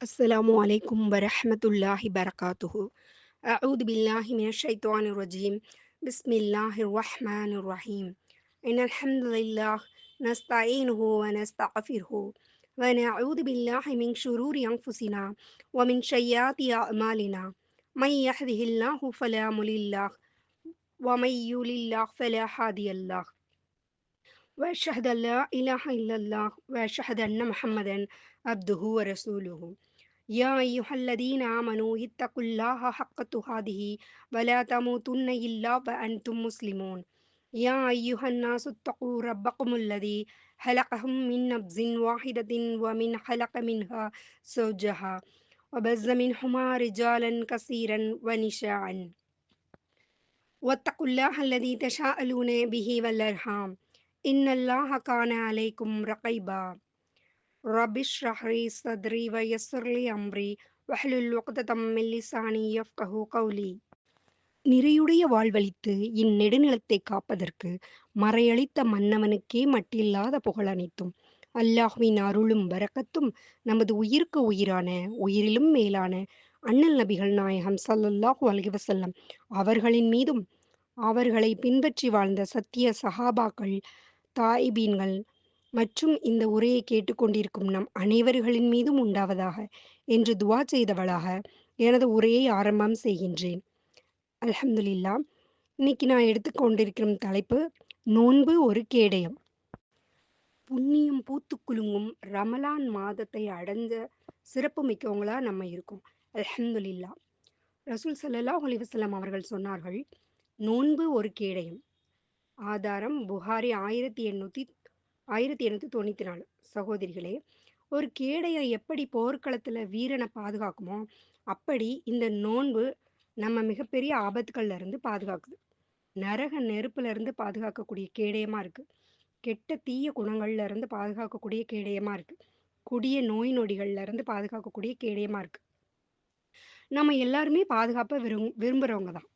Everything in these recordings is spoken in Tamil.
السلام عليكم ورحمة الله وبركاته. أعوذ بالله من الشيطان الرجيم. بسم الله الرحمن الرحيم. إن الحمد لله نستعينه ونستغفره ونعوذ بالله من شرور أنفسنا ومن سيئات أعمالنا. من يهده الله فلا مضل له ومن يضلل فلا هادي له. وأشهد أن لا إله إلا الله وأشهد أن محمدا عبده ورسوله. يا أيها الذين آمنوا اتقوا الله حق تقاته ولا تموتن إلا وأنتم مسلمون. يا أيها الناس اتقوا ربكم الذي خلقكم من نفس واحدة ومن خلق منها زوجها وبث منهما رجالا كثيرا ونساء. واتقوا الله الذي تساءلون به والأرحام إن الله كان عليكم رقيبا. رب اشرح لي صدري ويسر لي أمري واحلل عقدة من لساني يفقهوا قولي. நிறையுடைய வாழ்வளித்து இந்நெடுநிலத்தை காப்பதற்கு மறையளித்த மன்னவனுக்கே மட்டில்லாத புகழனைத்தும் அல்லாஹ்வின் அருளும் பரக்கத்தும் நமது உயிருக்கு உயிரான உயிரிலும் மேலான அண்ணல் நபிகள் நாயகம் ஸல்லல்லாஹு அலைஹி வஸல்லம் அவர்களின் மீதும் அவர்களை பின்பற்றி வாழ்ந்த சத்திய சஹாபாக்கள் தாயிபீன்கள் மற்றும் இந்த உரையை கேட்டுக்கொண்டிருக்கும் நம் அனைவர்களின் மீதும் உண்டாவதாக என்று துவா செய்தவளாக எனது உரையை ஆரம்பம் செய்கின்றேன். அல்ஹம்துலில்லா. இன்னைக்கு நான் எடுத்துக்கொண்டிருக்கும் தலைப்பு நோன்பு ஒரு கேடயம். புண்ணியம் பூத்து குலுங்கும் ரமலான் மாதத்தை அடைஞ்ச சிறப்பு மிக்கவங்களா நம்ம இருக்கோம். அல்ஹம்துலில்லா. ரசூல் ஸல்லல்லாஹு அலைஹி வஸல்லம் அவர்கள் சொன்னார்கள், நோன்பு ஒரு கேடயம். ஆதாரம் புகாரி 1894. சகோதரிகளே, ஒரு கேடயம் எப்படி போர்க்களத்துல வீரனை பாதுகாக்குமோ அப்படி இந்த நோன்பு நம்ம மிகப்பெரிய ஆபத்துக்கள்ல இருந்து பாதுகாக்குது. நரக நெருப்புல இருந்து பாதுகாக்கக்கூடிய கேடயமா இருக்கு. கெட்ட தீய குணங்கள்ல இருந்து பாதுகாக்கக்கூடிய கேடயமா இருக்கு. கொடிய நோய் நொடிகள்ல இருந்து பாதுகாக்கக்கூடிய கேடயமா இருக்கு. நம்ம எல்லாருமே பாதுகாப்பை விரும்புறவங்க தான்.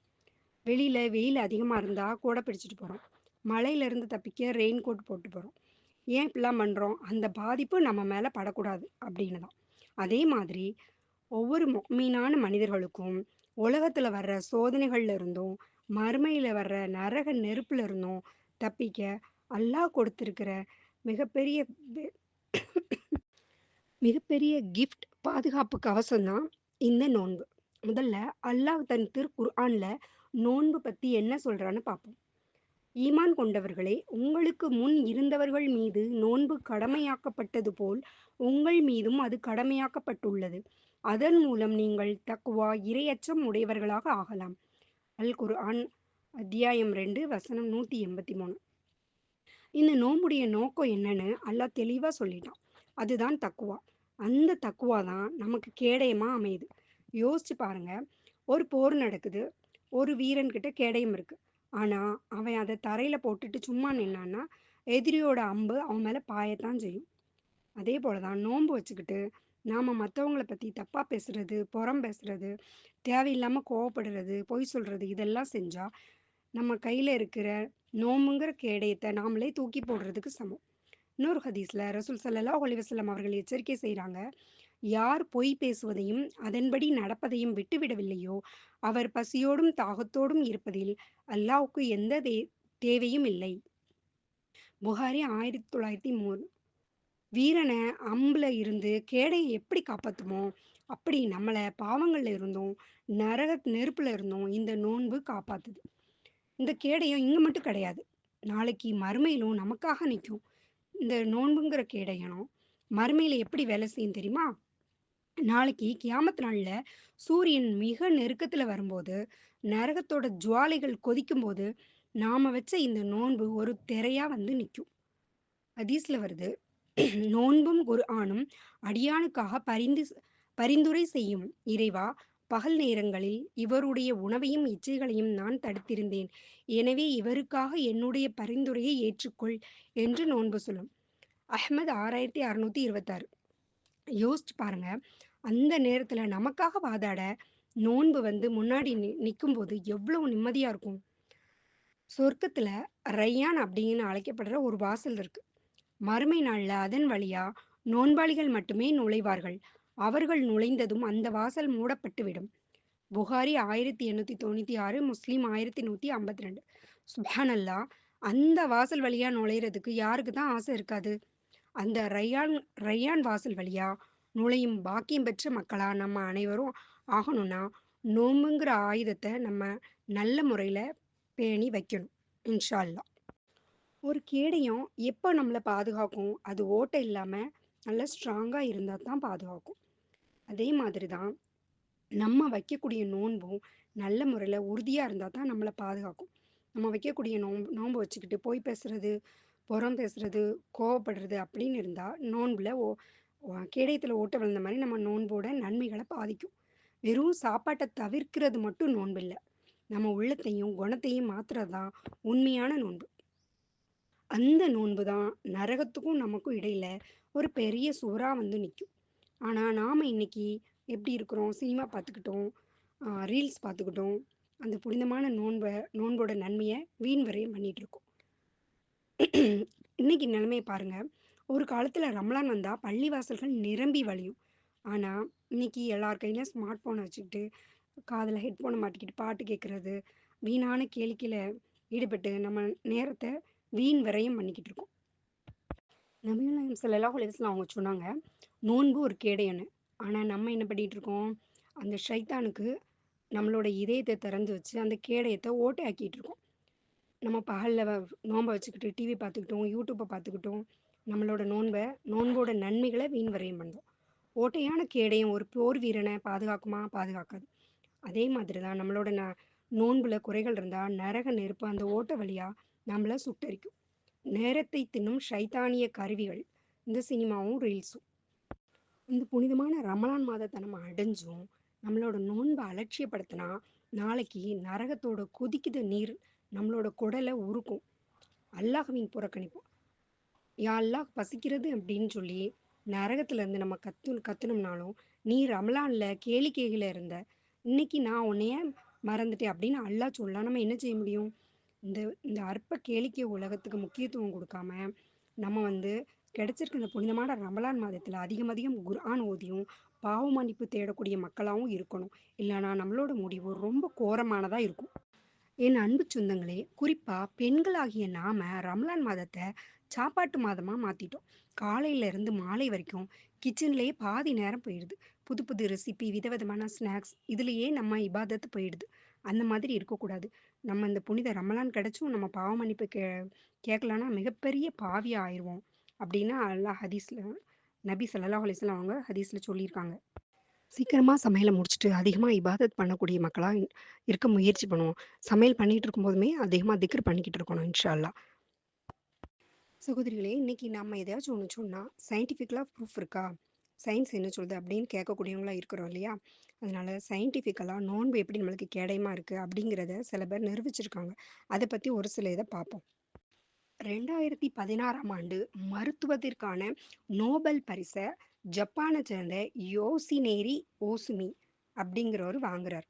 வெளியில வெயில் அதிகமா இருந்தா கூடை பிடிச்சிட்டு போறோம். மழையில இருந்து தப்பிக்க ரெயின் கோட் போட்டு போறோம். ஏன் இப்படிலாம் பண்றோம்? அந்த பாதிப்பு நம்ம மேல படக்கூடாது அப்படின்னு தான். அதே மாதிரி ஒவ்வொரு முஃமினான மனிதர்களுக்கும் உலகத்துல வர்ற சோதனைகள்ல இருந்தும், மறுமையில வர்ற நரக நெருப்புல இருந்தும் தப்பிக்க அல்லாஹ் கொடுத்திருக்கிற மிகப்பெரிய வெ- மிகப்பெரிய கிஃப்ட் பாதுகாப்பு கவசம் தான் இந்த நோன்பு. முதல்ல அல்லாஹ் தன் திருக்குர்ஆன்ல நோன்பு பத்தி என்ன சொல்றான்னு பார்ப்போம். ஈமான் கொண்டவர்களே, உங்களுக்கு முன் இருந்தவர்கள் மீது நோன்பு கடமையாக்கப்பட்டது போல் உங்கள் மீதும் அது கடமையாக்கப்பட்டுள்ளது. அதன் மூலம் நீங்கள் தக்வா இரையச்சம் உடையவர்களாக ஆகலாம். அல் குர்ஆன் அத்தியாயம் 2 வசனம் 183. இந்த நோன்புடைய நோக்கம் என்னன்னு அல்லாஹ் தெளிவா சொல்லிட்டான். அதுதான் தக்குவா. அந்த தக்குவா தான் நமக்கு கேடயமா அமையுது. யோசிச்சு பாருங்க. ஒரு போர் நடக்குது. ஒரு வீரன் கிட்ட கேடயம் இருக்கு. ஆனா அவன் அதை தரையில போட்டுட்டு சும்மா நின்னான்னா எதிரியோட அம்பு அவன் மேல பாயத்தான் செய்யும். அதே போலதான் நோன்பு வச்சுக்கிட்டு நாம மற்றவங்கள பத்தி தப்பா பேசுறது, புறம் பேசுறது, தேவையில்லாம கோவப்படுறது, பொய் சொல்றது இதெல்லாம் செஞ்சா நம்ம கையில இருக்கிற நோம்புங்கிற கேடயத்தை நாமளே தூக்கி போடுறதுக்கு சமம். இன்னொரு ஹதீஸ்ல ரசூல் ஸல்லல்லாஹு அலைஹி வஸல்லம் அவர்கள் எச்சரிக்கை செய்றாங்க, யார் பொய் பேசுவதையும் அதன்படி நடப்பதையும் விட்டுவிடவில்லையோ அவர் பசியோடும் தாகத்தோடும் இருப்பதில் அல்லாஹ்வுக்கு எந்த தேவையும் இல்லை. புகாரி 1903. வீரனை அம்புல இருந்து கேடையை எப்படி காப்பாத்துமோ அப்படி நம்மளை பாவங்கள்ல இருந்தும் நரக நெருப்புல இருந்தும் இந்த நோன்பு காப்பாத்துது. இந்த கேடயம் இங்க மட்டும் கிடையாது. நாளைக்கு மறுமையிலும் நமக்காக நிற்கும். இந்த நோன்புங்கிற கேடயம் மறுமையில எப்படி வேலை செய்யும் தெரியுமா? நாளைக்கு கியாமத் நாள்ல சூரியன் மிக நெருக்கத்துல வரும்போது, நரகத்தோட ஜுவாலைகள் கொதிக்கும்போது, நாம வச்ச இந்த நோன்பு ஒரு திரையா வந்து நிக்கும். ஹதீஸ்ல வருது, நோன்பும் குர்ஆனும் அடியானுக்காக பரிந்துரை செய்யும். இறைவா, பகல் நேரங்களில் இவருடைய உணவையும் இச்சைகளையும் நான் தடுத்திருந்தேன். எனவே இவருக்காக என்னுடைய பரிந்துரையை ஏற்றுக்கொள் என்று நோன்பு சொல்லும். அஹ்மத் 6626. யோசிச்சு பாருங்க. அந்த நேரத்துல நமக்காக வாதாட நோன்பு வந்து முன்னாடி நிக்கும்போது எவ்வளவு நிம்மதியா இருக்கும். சொர்க்கத்துல ரையான் அப்படின்னு அழைக்கப்படுற ஒரு வாசல் இருக்கு. மறுமை நாள்ல அதன் வழியா நோன்பாளிகள் மட்டுமே நுழைவார்கள். அவர்கள் நுழைந்ததும் அந்த வாசல் மூடப்பட்டு விடும். புகாரி 1896, முஸ்லிம் 1152. சுப்ஹானல்லாஹ்! அந்த வாசல் வழியா நுழையிறதுக்கு யாருக்கு தான் ஆசை இருக்காது? அந்த ரய்யான் வாசல் வழியா நுழையும் பாக்கியம் பெற்ற மக்களா நம்ம அனைவரும் ஆகணும்னா, நோன்புங்கிற ஆயுதத்த நம்ம நல்ல முறையில பேணி வைக்கணும். இன்ஷா அல்லாஹ். ஒரு கேடயம் எப்போ நம்மள பாதுகாக்கும்? அது ஓட்டை இல்லாம நல்லா ஸ்ட்ராங்கா இருந்தா தான் பாதுகாக்கும். அதே மாதிரி தான் நம்ம வைக்கக்கூடிய நோன்பும் நல்ல முறையில உறுதியா இருந்தா தான் நம்மள பாதுகாக்கும். நம்ம வைக்கக்கூடிய நோன்பு வச்சுக்கிட்டு பொய் பேசுறது, புறம் பேசுறது, கோவப்படுறது அப்படின்னு இருந்தா நோன்புல கேடயத்துல ஓட்டை விழுந்த மாரி நம்ம நோன்போட நன்மைகள பாதிக்கும். வெறும் சாப்பாட்ட தவிர்க்கிறது மட்டும் நோன்பு இல்ல. நம்ம உள்ளத்தையும், குணத்தையும் மாத்துறது தான் உண்மையான நோன்பு. அந்த நோன்பு தான் நரகத்துக்கும் நமக்கும் இடையில ஒரு பெரிய சுவரா வந்து நிக்கும். ஆனா, நாம இன்னைக்கு எப்படி இருக்கிறோம்? சினிமா பார்த்துக்கிட்டோம், ரீல்ஸ் பார்த்துக்கிட்டோம். அந்த புனிதமான நோன்போட நன்மைய வீண் விரயம் பண்ணிட்டு இருக்கோம். இன்னைக்கு நிலைமைய பாருங்க. ஒரு காலத்துல ரமலான் வந்தா பள்ளிவாசல்கள் நிரம்பி வழியும். ஆனா, இன்னைக்கு எல்லார் கையிலயும் ஸ்மார்ட் ஃபோன வச்சுக்கிட்டு, காதுல ஹெட்ஃபோன மாட்டிக்கிட்டு பாட்டு கேட்கறது, வீணான கேளிக்கையில ஈடுபட்டு நம்ம நேரத்த வீண் விரயம் பண்ணிக்கிட்டு இருக்கோம். நபிகள் நாயகம் ஸல்லல்லாஹு அலைஹி வஸல்லம் அவங்க சொன்னாங்க, நோன்பு ஒரு கேடயம்னு. ஆனா நம்ம என்ன பண்ணிட்டு இருக்கோம்? அந்த ஷைத்தானுக்கு நம்மளோட இதயத்த திறந்து வச்சு, அந்த கேடயத்த ஓட்டையாக்கிட்டு இருக்கோம். நம்ம பகல்ல நோன்ப வச்சுக்கிட்டு டிவி பார்த்துக்கிட்டோம், யூடியூப்ப பார்த்துக்கிட்டோம், நம்மளோட நோன்போட நன்மைகள வீண் விரயம் பண்றோம். ஓட்டையான கேடயம் ஒரு போர் வீரன பாதுகாக்குமா? பாதுகாக்காது. அதே மாதிரி தான் நம்மளோட நோன்புல குறைகள் இருந்தா, நரக நெருப்பு அந்த ஓட்ட வழியா நம்மள சுட்டெரிக்கும். நேரத்தை தின்னும் ஷைத்தானிய கருவிகள் இந்த சினிமாவும், ரீல்ஸும். இந்த புனிதமான ரமலான் மாதத்த நம்ம அடைஞ்சும், நம்மளோட நோன்ப அலட்சியப்படுத்தினா, நாளைக்கு நரகத்தோட கொதிக்குத நீர் நம்மளோட குடல உருக்கும். அல்லாஹ்வின் புறக்கணிப்பு. யா அல்லாஹ் பசிக்கிறது அப்படின்னு சொல்லி நரகத்திலேருந்து நம்ம கத்துனோம்னாலும், நீ ரமலான்ல கேளிக்கைகள இருந்த. இன்னைக்கு நான் உன்னைய மறந்துட்டேன் அப்படின்னு அல்லாஹ் சொல்லலாம். நம்ம என்ன செய்ய முடியும்? இந்த இந்த அற்ப கேளிக்கை உலகத்துக்கு முக்கியத்துவம் குடுக்காம, நம்ம வந்து கிடைச்சிருக்க இந்த புனிதமான ரமலான் மாதத்துல அதிகம் அதிகம் குர்ஆன் ஓதியும், பாவ மன்னிப்பு தேடக்கூடிய மக்களாவும் இருக்கணும். இல்லன்னா நம்மளோட முடிவு ரொம்ப கோரமானதா இருக்கும். என் அன்பு சொந்தங்களே, குறிப்பா பெண்களாகிய நாம ரமலான் மாதத்த சாப்பாட்டு மாதமா மாத்திட்டோம். காலையில இருந்து மாலை வரைக்கும் கிச்சன்லயே பாதி நேரம் போயிடுது. புது புது ரெசிபி, விதவிதமான ஸ்நாக்ஸ் இதுலயே நம்ம இபாதத் போயிடுது. அந்த மாதிரி இருக்கக்கூடாது. நம்ம இந்த புனித ரமலான் கிடைச்சும் நம்ம பாவ மன்னிப்பு கேட்கலன்னா மிகப்பெரிய பாவியா ஆயிருவோம். அப்படின்னு அல்லாஹ் நபி ஸல்லல்லாஹு அலைஹி வஸல்லம் அவங்க ஹதீஸ்ல சொல்லியிருக்காங்க. சீக்கிரமா சமையல முடிச்சுட்டு, அதிகமா இபாதத் பண்ணக்கூடிய மக்களா இருக்க முயற்சி பண்ணுவோம். சமையல் பண்ணிட்டு இருக்கும்போதுமே அதிகமா திக்ர் பண்ணிக்கிட்டு இருக்கணும் இன்ஷா அல்லாஹ். சகோதரிகளே, இன்னைக்கு நம்ம எதையாச்சும் ஒண்ணு சொன்னா, சயின்டிஃபிக்கலா ப்ரூஃப் இருக்கா? சயின்ஸ் என்ன சொல்லுது? அப்படின்னு கேட்கக்கூடியவங்களா இருக்கிறோம் இல்லையா? அதனால சயின்டிஃபிக்கலா நோன்பு எப்படி நம்மளுக்கு கேடயமா இருக்கு? அப்படிங்கிறத சில பேர் நிரூபிச்சிருக்காங்க. அத பத்தி ஒரு சில இத பார்ப்போம். 2016ஆம் ஆண்டு மருத்துவத்திற்கான நோபல் பரிச ஜப்பானை சேர்ந்த யோசினேரி ஓசுமி அப்படிங்கிறவர் வாங்குறார்.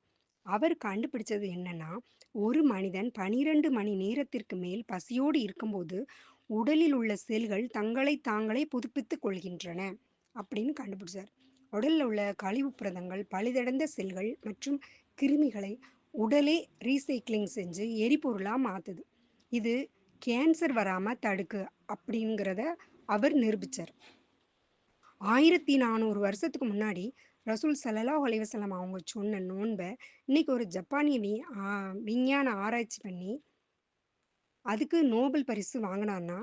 அவர் கண்டுபிடிச்சது என்னன்னா, ஒரு மனிதன் 12 மணி நேரத்திற்கு மேல் பசியோடு இருக்கும்போது உடலில் உள்ள செல்கள் தங்களை தாங்களே புதுப்பித்துக் கொள்கின்றன அப்படின்னு கண்டுபிடிச்சார். உடல்ல உள்ள கழிவு புரதங்கள், பழுதடைந்த செல்கள் மற்றும் கிருமிகளை உடலே ரீசைக்ளிங் செஞ்சு எரிபொருளா மாத்துது. இது கேன்சர் வராம தடுக்கு அப்படிங்கிறத அவர் நிரூபிச்சார். 1400 வருஷத்துக்கு முன்னாடி ரசூல் ஸல்லல்லாஹு அலைஹி வஸல்லம் அவங்க சொன்ன நோன்ப இன்னைக்கு ஒரு ஜப்பானிய விஞ்ஞான ஆராய்ச்சி பண்ணி அதுக்கு நோபல் பரிசு வாங்குனார்னா,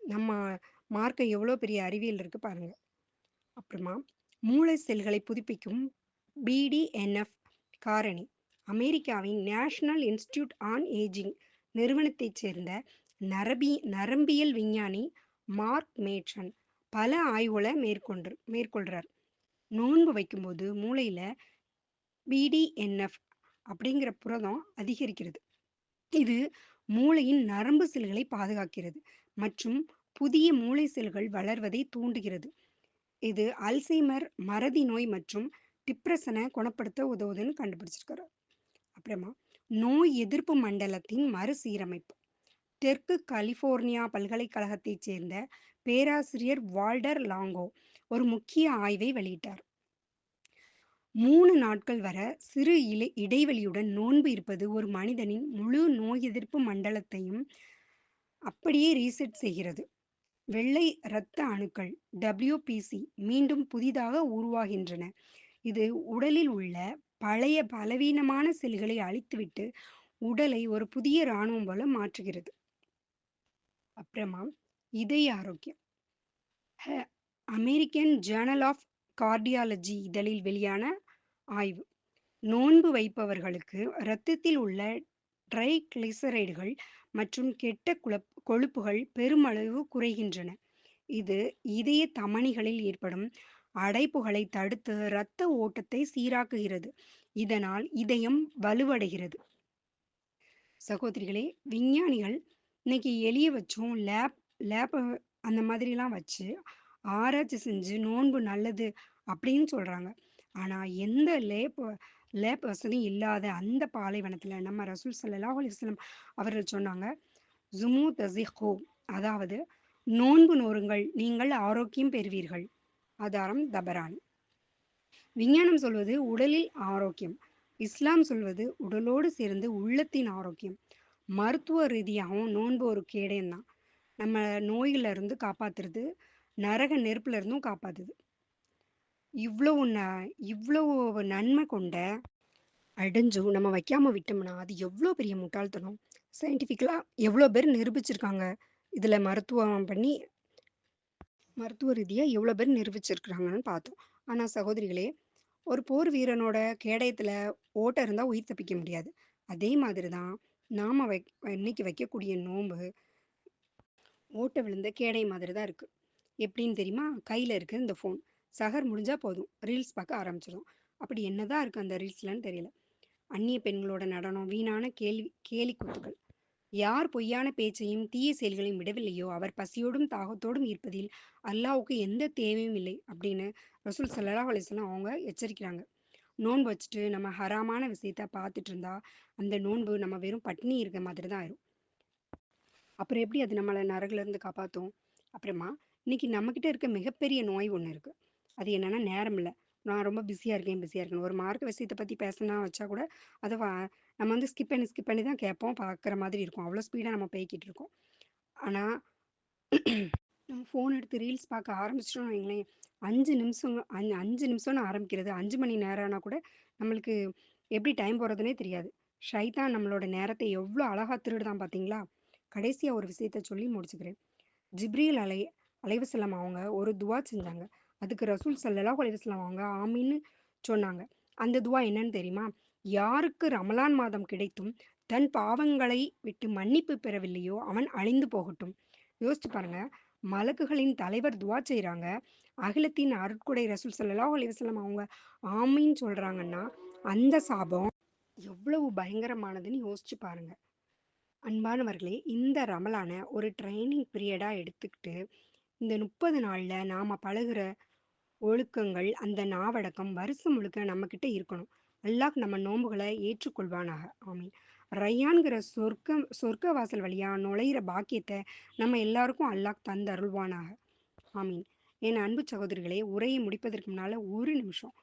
நம்ம மார்க்க எவ்வளோ பெரிய அறிவியல் இருக்கு பாருங்க. அப்புறமா மூளை செல்களை புதுப்பிக்கும் பிடிஎன்எஃப் காரணி. அமெரிக்காவின் நேஷனல் இன்ஸ்டிடியூட் ஆன் ஏஜிங் நிறுவனத்தைச் சேர்ந்த நரம்பியல் விஞ்ஞானி மார்க் மேட்சன் பல ஆய்வுகளை மேற்கொள்றார். நோன்பு வைக்கும்போது மூளையில பிடிஎன்எஃப் அப்படிங்கிற புரதம் அதிகரிக்கிறது. இது மூளையின் நரம்பு செல்களை பாதுகாக்கிறது மற்றும் புதிய மூளை செல்கள் வளர்வதை தூண்டுகிறது. இது அல்சைமர், மறதி நோய் மற்றும் டிப்ரஷனை குணப்படுத்த உதவுதுன்னு கண்டுபிடிச்சிருக்காரு. அப்புறமா நோய் எதிர்ப்பு மண்டலத்தின் மறுசீரமைப்பு. தெற்கு கலிபோர்னியா பல்கலைக்கழகத்தைச் சேர்ந்த பேராசிரியர் வால்டர் லாங்கோ ஒரு முக்கிய ஆய்வை வெளியிட்டார். 3 நாட்கள் வர சிறு இடைவெளியுடன் நோன்பு இருப்பது ஒரு மனிதனின் முழு நோய் எதிர்ப்பு மண்டலத்தையும் அப்படியே ரீசெட் செய்கிறது. வெள்ளை இரத்த அணுக்கள் WBC மீண்டும் புதிதாக உருவாகின்றன. இது உடலில் உள்ள பழைய பலவீனமான செல்களை அழித்துவிட்டு உடலை ஒரு புதிய இராணுவம் போல மாற்றுகிறது. அப்புறமா இதய ஆரோக்கியம். ஹ- அமெரிக்கன் ஜேர்னல் ஆஃப் கார்டியாலஜி இதழில் வெளியான ஆய்வு. நோன்பு வைப்பவர்களுக்கு இரத்தத்தில் உள்ள ட்ரைகிளிசரைடுகள் மற்றும் கெட்ட கொழுப்புகள் பெருமளவு குறைகின்றன. இது இதய தமனிகளில் ஏற்படும் அடைப்புகளை தடுத்து இரத்த ஓட்டத்தை சீராக்குகிறது. இதனால் இதயம் வலுவடைகிறது. சகோதரிகளே, விஞ்ஞானிகள் இன்னைக்கு எலிய வச்சும் லேப் அந்த மாதிரிலாம் வச்சு ஆராய்ச்சி செஞ்சு நோன்பு நல்லது அப்படின்னு சொல்றாங்க. ஆனா எந்த லேப் வசதியும் இல்லாத அந்த பாலைவனத்துல நம்ம ரசூல் ஸல்லல்லாஹு அலைஹி வஸல்லம் அவர்கள் சொன்னாங்க, ஜுமு தஸிஹு, அதாவது நோன்பு நோருங்கள், நீங்கள் ஆரோக்கியம் பெறுவீர்கள். ஆதாரம் தபரானி. விஞ்ஞானம் சொல்வது உடலில் ஆரோக்கியம், இஸ்லாம் சொல்வது உடலோடு சேர்ந்து உள்ளத்தின் ஆரோக்கியம். மருத்துவ ரீதியாகவும் நோன்பு ஒரு கேடயம் தான். நம்ம நோயில இருந்து காப்பாத்துறது, நரக நெருப்புல இருந்தும் காப்பாத்துது. இவ்வளவு இவ்வளவு நன்மை கொண்ட அடைஞ்சும் நம்ம வைக்காம விட்டோம்னா அது எவ்வளோ பெரிய முட்டாள்தனம். சயின்டிஃபிக்கலா எவ்வளோ பேர் நிரூபிச்சிருக்காங்க. இதுல மருத்துவ ரீதியா எவ்வளோ பேர் நிரூபிச்சிருக்கிறாங்கன்னு பார்த்தோம். ஆனா சகோதரிகளே, ஒரு போர் வீரனோட கேடயத்துல ஓட்டை இருந்தா உயிர் தப்பிக்க முடியாது. அதே மாதிரி தான் நாம இன்னைக்கு வைக்கக்கூடிய நோன்பு ஓட்டை விழுந்த கேடயம் மாதிரி தான் இருக்கு. எப்படின்னு தெரியுமா? கையில இருக்கு இந்த ஃபோன். சஹர் முடிஞ்சா போதும் ரீல்ஸ் பார்க்க ஆரம்பிச்சிடும். அப்படி என்னதான் இருக்கு அந்த ரீல்ஸ்லன்னு தெரியல. அந்நிய பெண்களோட நடனம், வீணான கேலி கூத்துக்கள். யார் பொய்யான பேச்சையும் தீய செயல்களையும் விடவில்லையோ அவர் பசியோடும் தாகத்தோடும் இருப்பதில் அல்லாஹ்வுக்கு எந்த தேவையும் இல்லை அப்படின்னு ரசூல் ஸல்லல்லாஹு அலைஹி வஸல்லம் அவங்க எச்சரிக்கிறாங்க. நோன்பு வச்சுட்டு நம்ம ஹராமான விஷயத்த பார்த்துட்டு இருந்தா அந்த நோன்பு நம்ம வெறும் பட்டினி இருக்க மாதிரி தான் ஆயிரும். அப்புறம் எப்படி அது நம்மளை நரகுல இருந்து காப்பாத்தும்? அப்புறமா இன்னைக்கு நம்மக்கிட்ட இருக்க மிகப்பெரிய நோய் ஒன்று இருக்கு. அது என்னன்னா நேரம் இல்லை. நான் ரொம்ப பிஸியாக இருக்கேன். ஒரு மார்க்க விஷயத்தை பற்றி பேசினா வச்சா கூட அதை நம்ம வந்து ஸ்கிப் பண்ணி தான் கேட்போம், பார்க்குற மாதிரி இருக்கும். அவ்வளோ ஸ்பீடாக நம்ம போய்கிட்டு இருக்கோம். ஆனால் நம்ம ஃபோன் எடுத்து ரீல்ஸ் பார்க்க ஆரம்பிச்சிட்டோம்னு வைங்களேன், 5 நிமிஷம் 5 நிமிஷம்னு ஆரம்பிக்கிறது 5 மணி நேரம்னா கூட நம்மளுக்கு எப்படி டைம் போகிறதுனே தெரியாது. ஷைத்தான் நம்மளோட நேரத்தை எவ்வளோ அழகா திருடுதான் பார்த்தீங்களா? கடைசியாக ஒரு விஷயத்த சொல்லி முடிச்சுக்கிறேன். ஜிப்ரீல் அலைவசல்லம் அவங்க ஒரு துவா செஞ்சாங்க. அதுக்கு ரசூல் ஸல்லல்லாஹு அலைஹி வஸல்லம் அவங்க ஆமீன்னு சொன்னாங்க. அந்த துவா என்னன்னு தெரியுமா? யாருக்கு ரமலான் மாதம் கிடைத்தும் தன் பாவங்களை விட்டு மன்னிப்பு பெறவில்லையோ அவன் அழிந்து போகட்டும். யோசிச்சு பாருங்க. மலக்குகளின் தலைவர் துவா செய்றாங்க. அகிலத்தின் அருட்கொடை ரசூல் ஸல்லல்லாஹு அலைஹி வஸல்லம் அவங்க ஆமீன்னு சொல்றாங்கன்னா அந்த சாபம் எவ்வளவு பயங்கரமானதுன்னு யோசிச்சு பாருங்க. அன்பானவர்களே, இந்த ரமலான ஒரு ட்ரைனிங் பீரியடா எடுத்துக்கிட்டு இந்த 30 நாள்ல நாம பழகுற ஒழுக்கங்கள், அந்த நாவடக்கம் வருஷம் முழுக்க நம்மகிட்ட இருக்கணும். அல்லாஹ் நம்ம நோன்புகளை ஏற்றுக்கொள்வானாக. ஆமீன். ரய்யான்கிற சொர்க்க வாசல் வழியா நுழையிற பாக்கியத்தை நம்ம எல்லாருக்கும் அல்லாஹ் தந்தருள்வானாக. ஆமீன். என் அன்பு சகோதரிகளே, உரையை முடிப்பதற்கு முன்னால ஒரு நிமிஷம்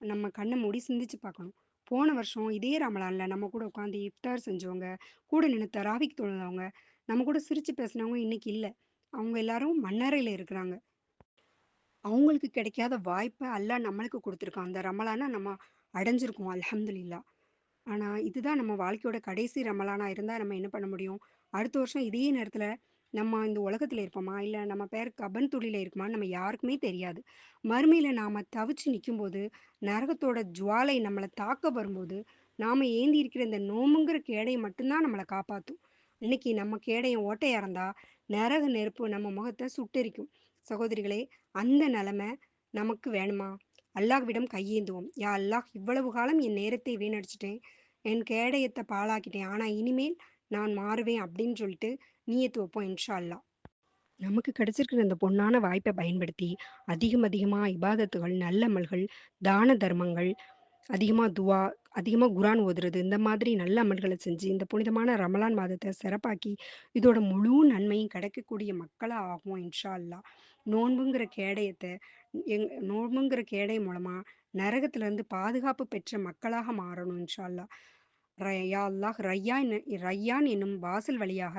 நம்ம கண்ணை மூடி சிந்திச்சு பார்க்கணும். போன வருஷம் இதே ரமலான்ல நம்ம கூட உட்காந்து இஃப்தார் செஞ்சவங்க, கூட நின்று தராவிக் தொழுதவங்க, நம்ம கூட சிரிச்சு பேசினவங்க இன்னைக்கு இல்லை. அவங்க எல்லாரும் மண்ணறையில இருக்கிறாங்க. அவங்களுக்கு கிடைக்காத வாய்ப்ப அல்லாஹ் நம்மளுக்கு குடுத்துருக்கான். அந்த ரமலான நம்ம அடைஞ்சிருக்கோம் அல்ஹம்துலில்லாஹ். ஆனா, இதுதான் நம்ம வாழ்க்கையோட கடைசி ரமலானா இருந்தா நம்ம என்ன பண்ண முடியும்? அடுத்த வருஷம் இதே நேரத்துல நம்ம இந்த உலகத்துல இருப்போமா? இல்ல நம்ம பேர் கபன் துளியில இருக்குமான்னு நம்ம யாருக்குமே தெரியாது. மறுமையில நாம தவிச்சு நிக்கும்போது, நரகத்தோட ஜுவாலை நம்மள தாக்க வரும்போது, நாம ஏந்தி இருக்கிற இந்த நோம்புங்கிற கேடயம் மட்டும் தான் நம்மள காப்பாத்தும். இன்னைக்கு நம்ம கேடயம் ஓட்டையா இருந்தா, நரக நெருப்பு நம்ம முகத்த சுட்டெரிக்கும். சகோதரிகளே, அந்த நிலைமை நமக்கு வேணுமா? அல்லாஹ்விடம் கையேந்துவோம். யா அல்லாஹ், இவ்வளவு காலம் என் நேரத்தை வீணடிச்சிட்டேன். என் கேடயத்தை பாழாக்கிட்டேன். ஆனா இனிமேல் நான் மாறுவேன் அப்படின்னு சொல்லிட்டு நியத்து வைப்போம் இன்ஷா அல்லாஹ். நமக்கு கிடைச்சிருக்கிற இந்த பொன்னான வாய்ப்பை பயன்படுத்தி அதிகமா இபாதத்துகள், நல்லமல்கள், தான தர்மங்கள், அதிகமா துவா, அதிகமா குரான் ஓதுறது, இந்த மாதிரி நல்ல அமல்களை செஞ்சு இந்த புனிதமான ரமலான் மாதத்தை சிறப்பாக்கி இதோட முழு நன்மையும் கிடைக்கக்கூடிய மக்களா ஆகுவோம் இன்ஷா அல்லாஹ். நோன்புங்கிற கேடயத்தை நோன்புங்கிற கேடை மூலமா நரகத்திலிருந்து பாதுகாப்பு பெற்ற மக்களாக மாறணும் இன்ஷா அல்லாஹ். யா அல்லாஹ் ரய்யான் என்னும் வாசல் வழியாக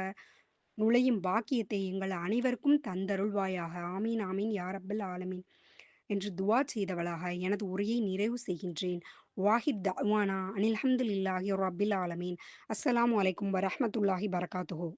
நுழையும் பாக்கியத்தை எங்கள் அனைவருக்கும் தந்தருள்வாயாக. ஆமீன் ஆமீன் யா ரப்பல் ஆலமீன் என்று துஆ செய்தவளாக எனது உரையை நிறைவு செய்கின்றேன். வாஹித் தஅவானா அனில் ஹம்துலில்லாஹி ரப்பில் ஆலமீன். அஸ்ஸலாமு அலைக்கும் வரஹ்மத்துல்லாஹி பரகாத்துஹு.